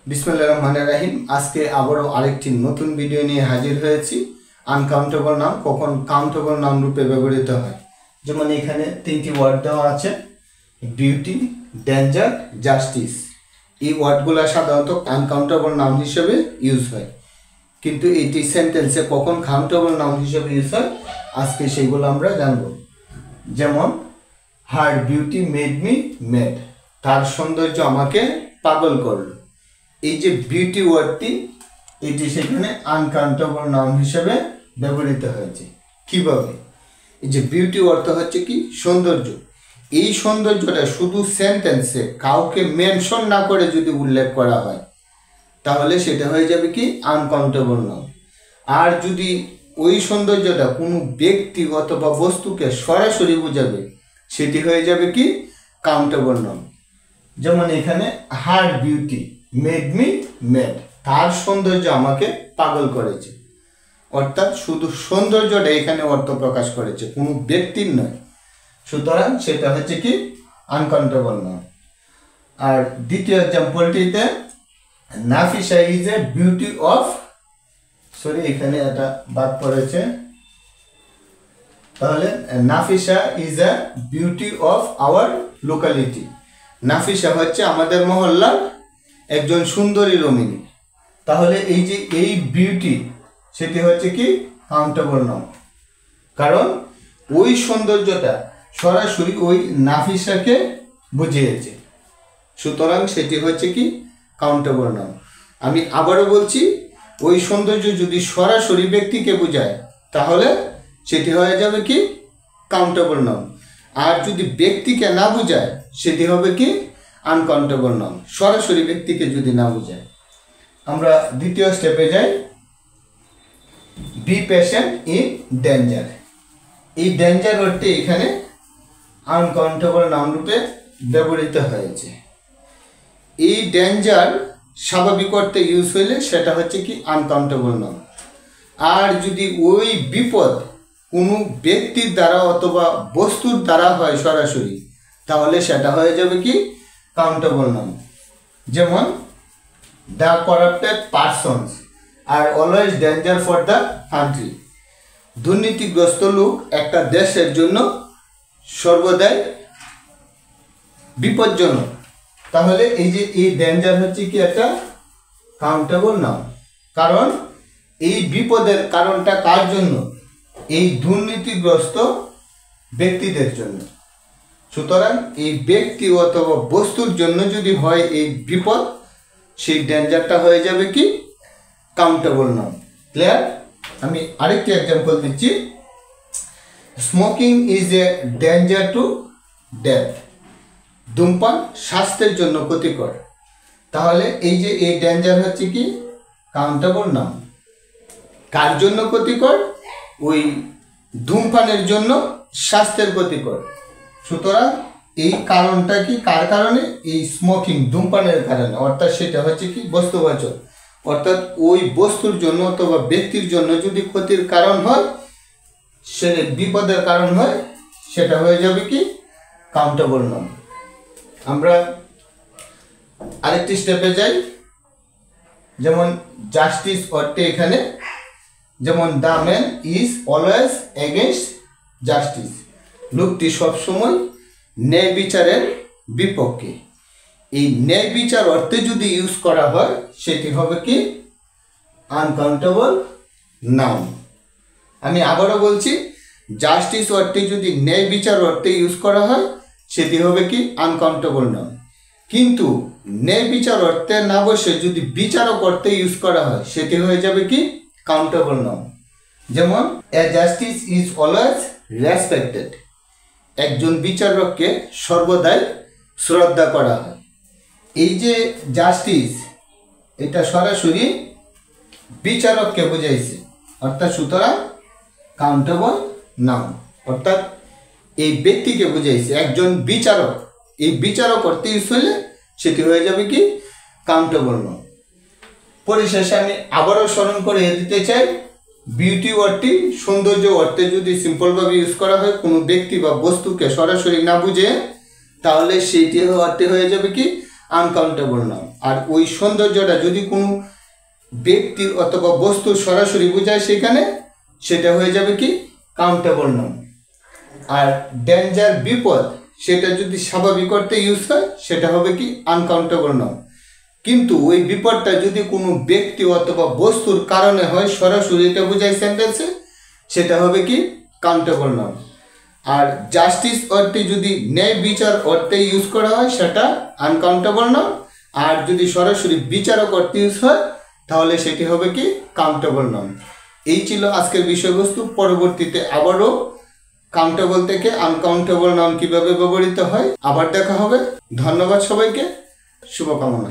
বিসমিল্লাহির রহমানির রহিম। আজকে আবারও আরেকটি নতুন ভিডিও নিয়ে হাজির হয়েছি। আনকাউন্টেবল নাম কখন কাউন্টেবল নাম রূপে ব্যবহৃত হয়। যেমন এখানে তিনটি ওয়ার্ড দেওয়া আছে, বিউটি, ডেঞ্জার, জাস্টিস। এই ওয়ার্ডগুলো সাধারণত আনকাউন্টেবল নাম হিসেবে ইউজ হয়, কিন্তু এটি সেন্টেন্সে কখন কাউন্টেবল নাম হিসেবে ইউজ হয় আজকে সেগুলো আমরা জানব। যেমন her beauty made me made, তার সৌন্দর্য আমাকে পাগল করলো। এই যে বিউটি ওয়ার্ডটি, এটি সেখানে আনকাউন্টেবল নাউন হিসেবে ব্যবহৃত হয়েছে। কিভাবে? এই যে বিউটি অর্থ হচ্ছে কি সৌন্দর্য, এই সৌন্দর্যটা শুধু সেন্টেন্সে কাউকে মেনশন না করে যদি উল্লেখ করা হয় তাহলে সেটা হয়ে যাবে কি আনকাউন্টেবল নাউন। আর যদি ওই সৌন্দর্যটা কোনো ব্যক্তি অথবা বস্তুকে সরাসরি বোঝাবে সেটি হয়ে যাবে কি কাউন্টেবল নাউন। যেমন এখানে her beauty made me made, তার সৌন্দর্য আমাকে পাগল করেছে, অর্থাৎ শুধু সৌন্দর্যটা এখানে অর্থ প্রকাশ করেছে, কোনো ব্যক্তির নয়। সুতরাং সেটা হচ্ছে কি আনকাউন্টেবল নাউন। আর দ্বিতীয় এক্সাম্পলটিতে Nafisa is a beauty of, এখানে এটা বাদ পড়েছে, তাহলে Nafisa is a beauty of our locality. Nafisa হচ্ছে আমাদের মহল্লার একজন সুন্দরী রমণী। তাহলে এই যে এই বিউটি সেটি হচ্ছে কি কাউন্টেবল নাউন, কারণ ওই সৌন্দর্যটা সরাসরি ওই নাফিসাকে বুঝিয়েছে। সুতরাং সেটি হচ্ছে কি কাউন্টেবল নাউন। আমি আবারও বলছি, ওই সৌন্দর্য যদি সরাসরি ব্যক্তিকে বোঝায় তাহলে সেটি হয়ে যাবে কি কাউন্টেবল নাউন। আর যদি ব্যক্তিকে না বোঝায় সেটি হবে কি আনকাউন্টেবল নাউন, সরাসরি ব্যক্তিকে যদি না বোঝায়। আমরা দ্বিতীয় স্টেপে যাই, বি পেশেন্ট ইন ডেঞ্জার। এই ডেঞ্জার ওয়ার্ডটি এখানে আনকাউন্টেবল নাউন রূপে ব্যবহৃত হয়েছে। এই ডেঞ্জার স্বাভাবিক অর্থে ইউজ হইলে সেটা হচ্ছে কি আনকাউন্টেবল নাউন। আর যদি ওই বিপদ কোনো ব্যক্তির দ্বারা অথবা বস্তুর দ্বারা হয় সরাসরি, তাহলে সেটা হয়ে যাবে কি কাউন্টেবল নাউন। যেমন the corrupted persons are always danger for the country. দুর্নীতিগ্রস্ত লোক একটা দেশের জন্য সর্বদাই বিপজ্জনক। তাহলে এই যে এই ডেঞ্জার হচ্ছে কি একটা কাউন্টেবল নাউন, কারণ এই বিপদের কারণটা কার জন্য? এই দুর্নীতিগ্রস্ত ব্যক্তিদের জন্য। সুতরাং এই ব্যক্তি অথবা বস্তুর জন্য যদি হয় এই বিপদ, সেই ডেঞ্জারটা হয়ে যাবে কি কাউন্টেবল নাউন। ক্লিয়ার? আমি আরেকটি এক্সাম্পল দিচ্ছি, smoking is a danger to death. ধূমপান স্বাস্থ্যের জন্য ক্ষতিকর। তাহলে এই যে এই ডেঞ্জার হচ্ছে কি কাউন্টেবল নাউন। কার জন্য ক্ষতিকর? ওই ধূমপানের জন্য স্বাস্থ্যের ক্ষতিকর। সুতরাং এই কারণটা কি কার কারণে? এই স্মোকিং ধূমপানের কারণে, অর্থাৎ সেটা হচ্ছে কি বস্তুবাচক, অর্থাৎ ওই বস্তুর জন্য অথবা ব্যক্তির জন্য যদি ক্ষতির কারণ হয়, সে বিপদের কারণ হয়, সেটা হয়ে যাবে কি কাউন্টেবল নাউন। আমরা আরেকটি স্টেপে যাই, যেমন জাস্টিস অর্থে এখানে, যেমন the man is always against justice. লোকটি সবসময় ন্যায় বিচারের বিপক্ষে। এই ন্যায় বিচার অর্থে যদি ইউজ করা হয় সেটি হবে কি আনকাউন্টেবল নাউন। আমি আবারও বলছি, জাস্টিস অর্থে যদি ন্যায় বিচার অর্থে ইউজ করা হয় সেটি হবে কি আনকাউন্টেবল নাউন। কিন্তু ন্যায় বিচার অর্থে না বসে যদি বিচারক অর্থে ইউজ করা হয় সেটি হয়ে যাবে কি কাউন্টেবল নাউন। যেমন এ জাস্টিস ইজ অলওয়েজ রেসপেক্টেড। একজন বিচারককে সর্বদাই শ্রদ্ধা করা হয়। এই যে জাস্টিস, এটা সরাসরি বিচারককে বোঝাইছে, অর্থাৎ সুতরাং কাউন্টেবল নাউন, অর্থাৎ এই ব্যক্তিকে বুঝাইছে একজন বিচারক। এই বিচারক অর্থে ইউজ হলে সেটি হয়ে যাবে কি কাউন্টেবল নাউন। পরিশেষে আমি আবারও স্মরণ করে দিতে চাই, বিউটি ওয়ার্ডটি সৌন্দর্য অর্থে যদি সিম্পলভাবে ইউজ করা হয়, কোনো ব্যক্তি বা বস্তুকে সরাসরি না বুঝে, তাহলে সেইটি অর্থে হয়ে যাবে কি আনকাউন্টেবল নাউন। আর ওই সৌন্দর্যটা যদি কোনো ব্যক্তি অথবা বস্তু সরাসরি বোঝায় সেখানে সেটা হয়ে যাবে কি কাউন্টেবল নাউন। আর ডেঞ্জার বিপদ সেটা যদি স্বাভাবিক অর্থে ইউজ হয় সেটা হবে কি আনকাউন্টেবল নাউন। কিন্তু ওই বিপদটা যদি কোনো ব্যক্তি অথবা বস্তুর কারণে হয় সরাসরি এটা বোঝায় সেন্টেন্সে সেটা হবে কি কাউন্টেবল নাউন। আর জাস্টিস অর্থে যদি ন্যায় বিচার অর্থে ইউজ করা হয় সেটা আনকাউন্টেবল নাউন। আর যদি সরাসরি বিচারক অর্থে ইউজ হয় তাহলে সেটি হবে কি কাউন্টেবল নাউন। এই ছিল আজকের বিষয়বস্তু। পরবর্তীতে আবারও কাউন্টেবল থেকে আনকাউন্টেবল নাউন কিভাবে ব্যবহৃত হয় আবার দেখা হবে। ধন্যবাদ সবাইকে, শুভকামনা।